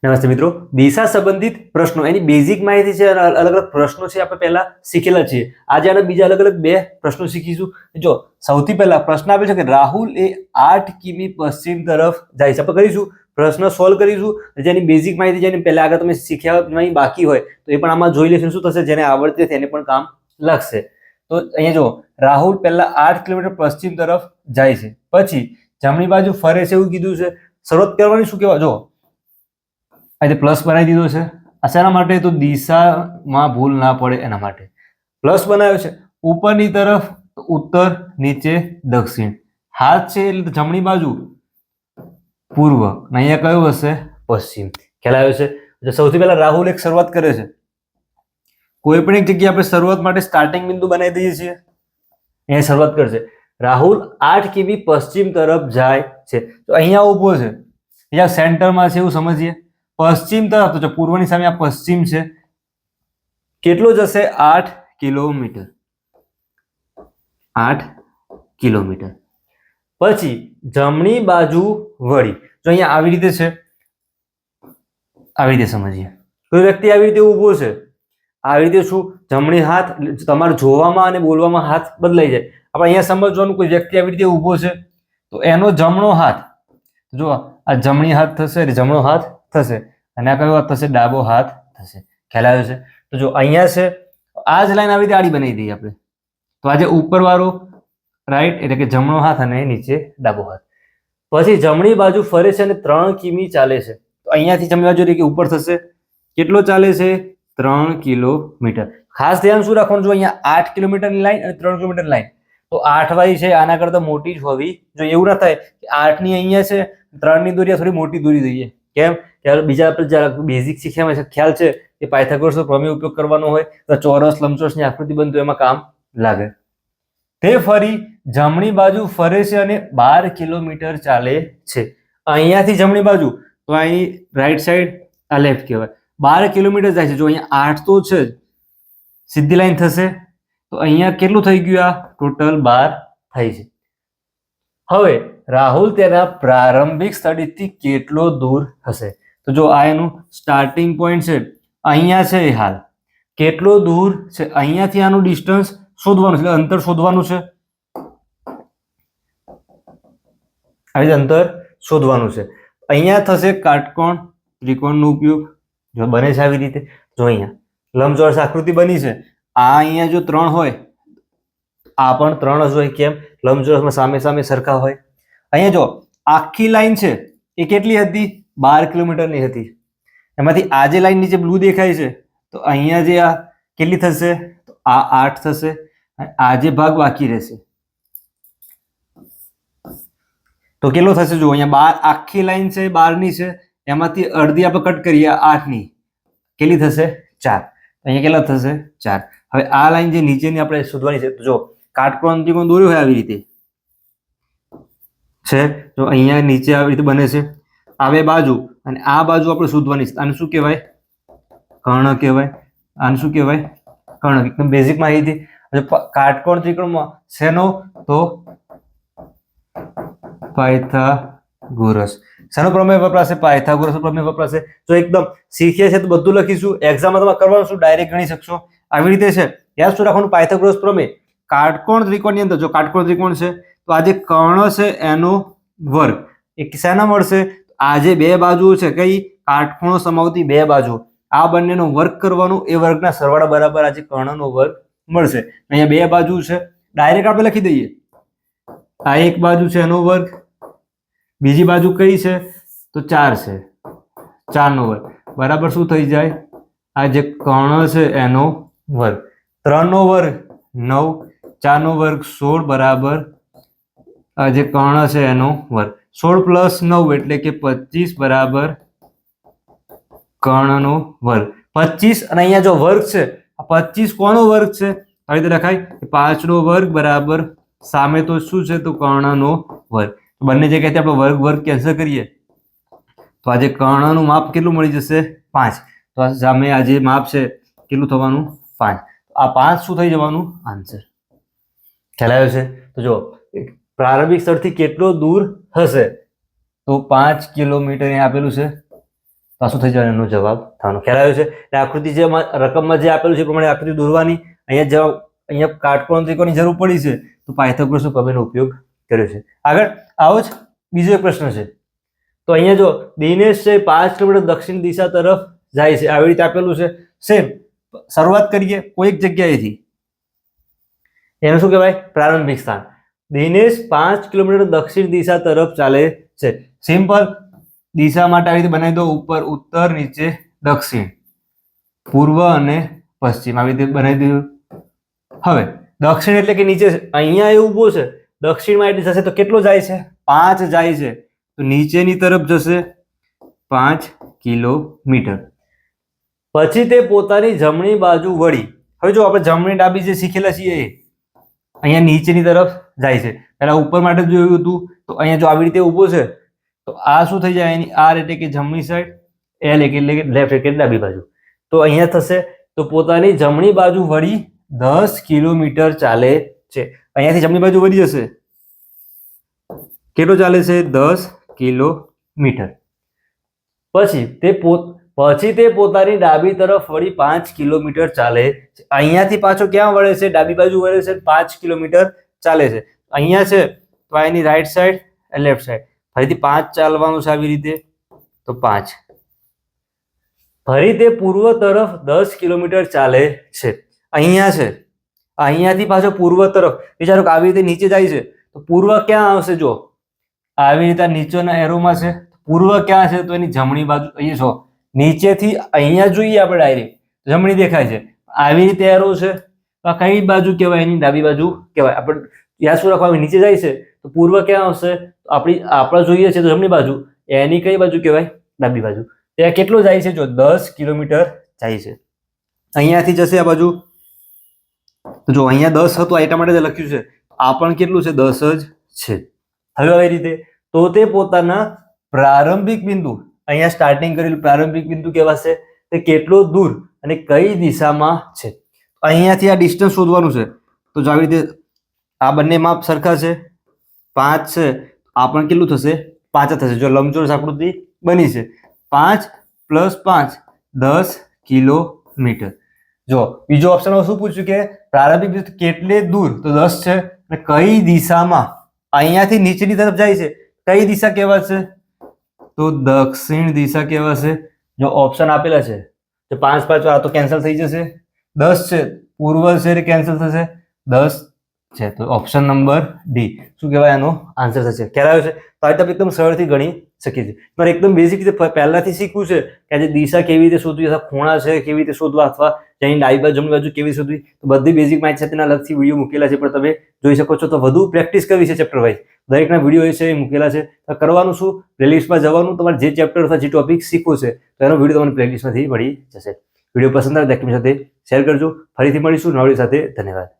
નમસ્તે મિત્રો, દિશા સંબંધિત પ્રશ્નો એની બેઝિક માહિતી છે, અલગ અલગ પ્રશ્નો છે આપણે પહેલા શીખેલા છીએ. આજે આના બીજા અલગ અલગ બે પ્રશ્નો શીખીશું. જો સૌથી પહેલા પ્રશ્ન આપેલ છે કે રાહુલ એ 8 કિમી પશ્ચિમ તરફ જાય છે. આપણે કરીશું પ્રશ્ન સોલ્વ કરીશું, જેની બેઝિક માહિતી જેની પહેલા આગળ તમે શીખ્યા નહીં બાકી હોય તો એ પણ આમાં જોઈ લેશું. શું થશે, જેને આવડતી તેને પણ કામ લાગશે. તો અહીંયા જો રાહુલ પહેલા 8 કિલોમીટર પશ્ચિમ તરફ જાય છે, પછી જમણી બાજુ ફરે છે એવું કીધું છે. શરૂઆત કરવાની શું કહેવાય, જો આજે પ્લસ બનાવી દીધો છે. આ શેના માટે, તો દિશામાં ભૂલ ના પડે એના માટે પ્લસ બનાવ્યો છે. ઉપરની તરફ ઉત્તર, નીચે દક્ષિણ. હાથ છે એટલે જમણી બાજુ પૂર્વ, અને અહીંયા કયો હશે, પશ્ચિમ. ખ્યાલ આવ્યો છે. સૌથી પહેલા રાહુલ એક શરૂઆત કરે છે. કોઈ પણ એક જગ્યાએ આપણે શરૂઆત માટે સ્ટાર્ટિંગ બિંદુ બનાવી દઈએ છીએ. અહીંયા શરૂઆત કરશે. રાહુલ 8 કિમી પશ્ચિમ તરફ જાય છે. તો અહીંયા ઊભો છે, અહીંયા સેન્ટરમાં છે એવું સમજીએ. પશ્ચિમ તરફ તો પૂર્વની સામે આ પશ્ચિમ છે. કેટલો જશે, 8 કિલોમીટર. 8 કિલોમીટર. પછી જમણી બાજુ વળી, જો અહીંયા આવી રીતે છે, આવી રીતે સમજીએ. કોઈ વ્યક્તિ આવી રીતે ઊભો છે, આવી રીતે શું, જમણી હાથ તમારે જોવામાં અને બોલવામાં હાથ બદલાઈ જાય. આપણે અહીંયા સમજવાનું, કોઈ વ્યક્તિ આવી રીતે ઊભો છે તો એનો જમણો હાથ, જો આ જમણી હાથ થશે એટલે જમણો હાથ થશે, અને આ કયો હાથ થશે, ડાબો હાથ થશે. ખ્યાલ આવ્યો છે. તો જો અહીંયા છે, આ જ લાઈન આવી રીતે આડી બનાવી દઈએ આપણે. તો આજે ઉપરવાળો રાઈટ એટલે કે જમણો હાથ અને નીચે ડાબો હાથ. પછી જમણી બાજુ ફરે છે અને 3 કિમી ચાલે છે. તો અહીંયાથી જમણી બાજુ એટલે કે ઉપર થશે. કેટલો ચાલે છે, 3 કિલોમીટર. ખાસ ધ્યાન શું રાખવાનું, જો અહીંયા 8 કિલોમીટરની લાઈન અને 3 કિલોમીટર લાઈન, તો 8 વાળી છે આના કરતા મોટી જ હોવી જો. એવું ના થાય કે 8 ની અહીંયા છે, 3 ની દૂરી થોડી મોટી દૂરી દઈએ. કેમ, ત્યારે બીજા આપણે બેઝિક શીખ્યા છે, ખ્યાલ છે કે પાયથાગોરસનો પ્રમેય ઉપયોગ કરવાનો હોય તો ચોરસ લંબચોરસની આકૃતિ બનતો એમાં કામ લાગે. તે ફરી જમણી બાજુ ફરે છે અને 12 કિલોમીટર ચાલે છે. અહીંયાથી જમણી બાજુ, તો અહીં રાઈટ સાઈડ, આ લેફ્ટ કહેવાય. 12 કિલોમીટર જાય છે. જો અહીંયા 8 તો છે જ, સીધી લાઈન થશે. તો અહીંયા કેટલું થઈ ગયું, આ ટોટલ 12 થઈ છે. હવે રાહુલ તેના પ્રારંભિક સ્થળેથી કેટલો દૂર હશે, તો જો આ એનું સ્ટાર્ટિંગ પોઈન્ટ છે, અહીંયા છે. હાલ કેટલો દૂર છે, અહીંયાથી આનું ડિસ્ટન્સ શોધવાનું છે, અંતર શોધવાનું છે. આવી રીતે અંતર શોધવાનું છે. અહીંયા થશે કાટકોણ ત્રિકોણનો ઉપયોગ. જો બને છે આવી રીતે, જો અહીંયા લંબચોરસ આકૃતિ બની છે. આ અહીંયા જો 3 હોય, આ પણ 3 જ હોય. કેમ, લંબચોરસમાં સામે સામે સરખા હોય. અહીંયા જો આખી લાઈન છે એ કેટલી હતી, 12 કિલોમીટરની હતી. એમાંથી આ જે લાઈન નીચે બ્લુ દેખાય છે, તો અહીંયા જે આ કેટલી થશે, તો આ 8 થશે. આ જે ભાગ બાકી રહેશે તો કેટલો થશે, જો અહીંયા 12 આખી લાઈન છે, 12 ની છે, એમાંથી અડધી આપણે કટ કરીએ, 8 ની કેટલી થશે, 4. અહીંયા કેટલા થશે, 4. હવે આ લાઈન જે નીચેની આપણે શોધવાની છે, તો જો કાટકોણ ત્રિકોણ દોર્યો હોય આવી રીતે છે. જો અહીંયા નીચે આવી રીતે બને છે, આ બે બાજુ અને આ બાજુ આપણે શોધવાની છે. આને શું કહેવાય, કર્ણ કહેવાય. આને શું કહેવાય, કર્ણ. એકદમ બેઝિક માહિતી. કાટકોણ ત્રિકોણમાં શેનો, તો પાયથાગોરસ. શેનો પ્રમેય વપરાશે, પાયથાગોરસનો પ્રમેય વપરાશે. જો એકદમ શીખીએ છે તો બધું લખીશું, એક્ઝામમાં તમે કરવાનું શું, ડાયરેક્ટ ગણી શકશો. આવી રીતે છે. યાદ શું રાખવાનું, પાયથાગોરસ પ્રમેય. કાટકોણ ત્રિકોણની અંદર જો કાટકોણ ત્રિકોણ છે, તો આ જે કર્ણ છે એનો વર્ગ એક શેના મળશે, આ જે બે બાજુઓ છે, કઈ, કાટખૂણો સમાવતી બે બાજુ, આ બંનેનો વર્ગ કરવાનો, એ વર્ગના સરવાળા બરાબર આજે કર્ણનો વર્ગ મળશે. અહીંયા બે બાજુ છે, ડાયરેક્ટ આપણે લખી દઈએ. આ એક બાજુ છે એનો વર્ગ, બીજી બાજુ કઈ છે, તો 4 છે, 4 નો વર્ગ બરાબર શું થઈ જાય, આ જે કર્ણ છે એનો વર્ગ. 3 નો વર્ગ 9, 4 નો વર્ગ 16 બરાબર આ જે કર્ણ છે એનો વર્ગ. 16 પ્લસ 9 એટલે કે 25 બરાબર કર્ણનો વર્ગ. 25 અને અહીંયા જો વર્ગ છે, આ 25 કોનો વર્ગ છે, આવી રીતે લખાય, 5 નો વર્ગ બરાબર સામે તો શું છે, તો કર્ણનો વર્ગ. બંને જગ્યાએથી આપણે વર્ગ વર્ગ કેન્સલ કરીએ તો આજે કર્ણનું માપ કેટલું મળી જશે, 5. તો આ સામે આ જે માપ છે કેટલું થવાનું, 5. આ 5 શું થઈ જવાનું, આન્સર. ખ્યાલ આવ્યો છે. તો જો પ્રારંભિક સ્થળથી કેટલો દૂર હશે, તો 5 કિલોમીટર આપેલું છે. તો આ શું થઈ જવાનો એનો જવાબ થવાનો ખ્યાલ આવ્યો છે. એટલે આકૃતિ જે રકમમાં જે આપેલું છે એ પ્રમાણે આકૃતિ દોરવાની. અહીંયા કાટકોણ ત્રિકોણની જરૂર પડી છે તો પાયથાગોરસનો પ્રમેયનો ઉપયોગ કર્યો છે. આગળ આવો જ બીજો એક પ્રશ્ન છે. તો અહીંયા જો દિનેશ છે 5 કિલોમીટર દક્ષિણ દિશા તરફ જાય છે, આવી રીતે આપેલું છે. સેમ શરૂઆત કરીએ કોઈ એક જગ્યાએથી. એનું શું કહેવાય? પ્રારંભિક સ્થાન. દિનેશ 5 કિલોમીટર દક્ષિણ દિશા તરફ ચાલે છે. સિમ્પલ દિશા માટે આવી રીતે બનાવી દો. ઉપર ઉત્તર, નીચે દક્ષિણ, પૂર્વ અને પશ્ચિમ આવી રીતે બનાવી દીધું. હવે દક્ષિણ એટલે કે નીચે અહીંયા એ ઊભો છે, દક્ષિણમાં એટલે જશે તો કેટલો જાય છે? 5 જાય છે, તો નીચેની તરફ જશે 5 કિલોમીટર. પછી તે પોતાની જમણી બાજુ વળી. હવે જો આપણે જમણી ડાબી જે શીખેલા છીએ અહીંયા નીચેની તરફ જાય છે. પહેલા ઉપર માટે જોયું હતું તો અહીંયા જો આવી રીતે ઊભો છે તો આ શું થઈ જાય? એની આર એટલે કે જમણી સાઈડ, એલ એટલે કે લેફ્ટ એટલે ડાબી બાજુ. તો અહીંયા થશે તો પોતાની જમણી બાજુ વળી 10 કિલોમીટર ચાલે છે. અહીંયાથી જમણી બાજુ વળી જશે, કેટલો ચાલે છે? 10 કિલોમીટર. પછી તે પોતાની ડાબી તરફ વળી 5 કિલોમીટર ચાલે છે. અહીંયાથી પાછો ક્યાં વળે છે? ડાબી બાજુ વળે છે, 5 કિલોમીટર ચાલે છે. અહીંયા છે તો આ એની રાઈટ સાઈડ, લેફ્ટ સાઈડ. ફરીથી 5 ચાલવાનું છે આવી રીતે, તો 5. ફરી તે પૂર્વ તરફ 10 કિલોમીટર ચાલે છે. અહીંયા છે, અહીંયાથી પાછો પૂર્વ તરફ. વિચારો કે આવી રીતે નીચે જાય છે તો પૂર્વ ક્યાં આવશે? જો આવી રીતે નીચેના એરોમાં છે, પૂર્વ ક્યાં છે? તો એની જમણી બાજુ. અહીંયા છો નીચેથી અહીંયા જોઈએ આપણે ડાયરેક્ટ જમણી દેખાય છે, આવી રીતે એરો છે તો આ કઈ બાજુ કહેવાય? એની ડાબી બાજુ કહેવાય. આપણે યાદ શું રાખવાનું? નીચે જાય છે તો પૂર્વ ક્યાં આવશે? આપણે જોઈએ છે તો જમણી બાજુ, એની કઈ બાજુ કહેવાય? ડાબી બાજુ. ત્યાં કેટલો જાય છે? જો 10 કિલોમીટર જાય છે. અહીંયાથી જશે આ બાજુ, તો જો અહીંયા 10 હતું એટલા માટે લખ્યું છે, આ પણ કેટલું છે? 10 જ છે. હવે આવી રીતે તો તે પોતાના પ્રારંભિક બિંદુ, અહીંયા સ્ટાર્ટિંગ કરેલું પ્રારંભિક બિંદુ કહેવાશે. તે કેટલો દૂર અને કઈ દિશામાં છે? અહીંયાથી આ ડિસ્ટન્સ શોધવાનું છે. તો જો આવી રીતે આ બંને માપ સરખા છે, 5 છે, આ પણ કેટલું થશે? 5 થશે. જો લંબચોરસ આકૃતિ બની છે, 5 + 5 10 કિલોમીટર. જો બીજો ઓપ્શન શું પૂછ્યું કે પ્રારંભિક બિંદુ કેટલે દૂર? તો 10 છે. અને કઈ દિશામાં? અહીંયાથી નીચેની તરફ જાય છે, કઈ દિશા કહેવાશે? તો દક્ષિણ દિશા કહેવાશે. જો ઓપ્શન આપેલા છે તો 5 5 આ તો કેન્સલ થઈ જશે. 10 છે, પૂર્વ છે એટલે કેન્સલ થશે. 10 છે તો ઓપ્શન નંબર ડી શું કહેવાય? આનો આન્સર થશે. ખ્યાલ આવ્યો છે? તો આ એકદમ સરળથી ગણી શકીએ છીએ. પણ એકદમ બેઝિક રીતે પહેલાથી શીખવું છે કે આજે દિશા કેવી રીતે શોધવી, અથવા ખૂણા છે કેવી રીતે શોધવા, અથવા જેની ડાબી બાજુ જમણી બાજુ કેવી શોધવી, તો બધી બેઝિક માહિતી સાથેના અલગથી વિડીયો મૂકેલા છે, પણ તમે જોઈ શકો છો. તો વધુ પ્રેક્ટિસ કરવી છે ચેપ્ટર વાઇઝ, દરેકના વિડીયો છે એ મૂકેલા છે. તો કરવાનું શું? પ્લેલિસ્ટમાં જવાનું, તમારે જે ચેપ્ટર અથવા જે ટોપિક શીખવું છે તો એનો વિડીયો તમને પ્લેલિસ્ટમાંથી મળી જશે. વિડીયો પસંદ આવે તો સાથે શેર કરજો. ફરીથી મળીશું નવા વિડીયો સાથે. ધન્યવાદ.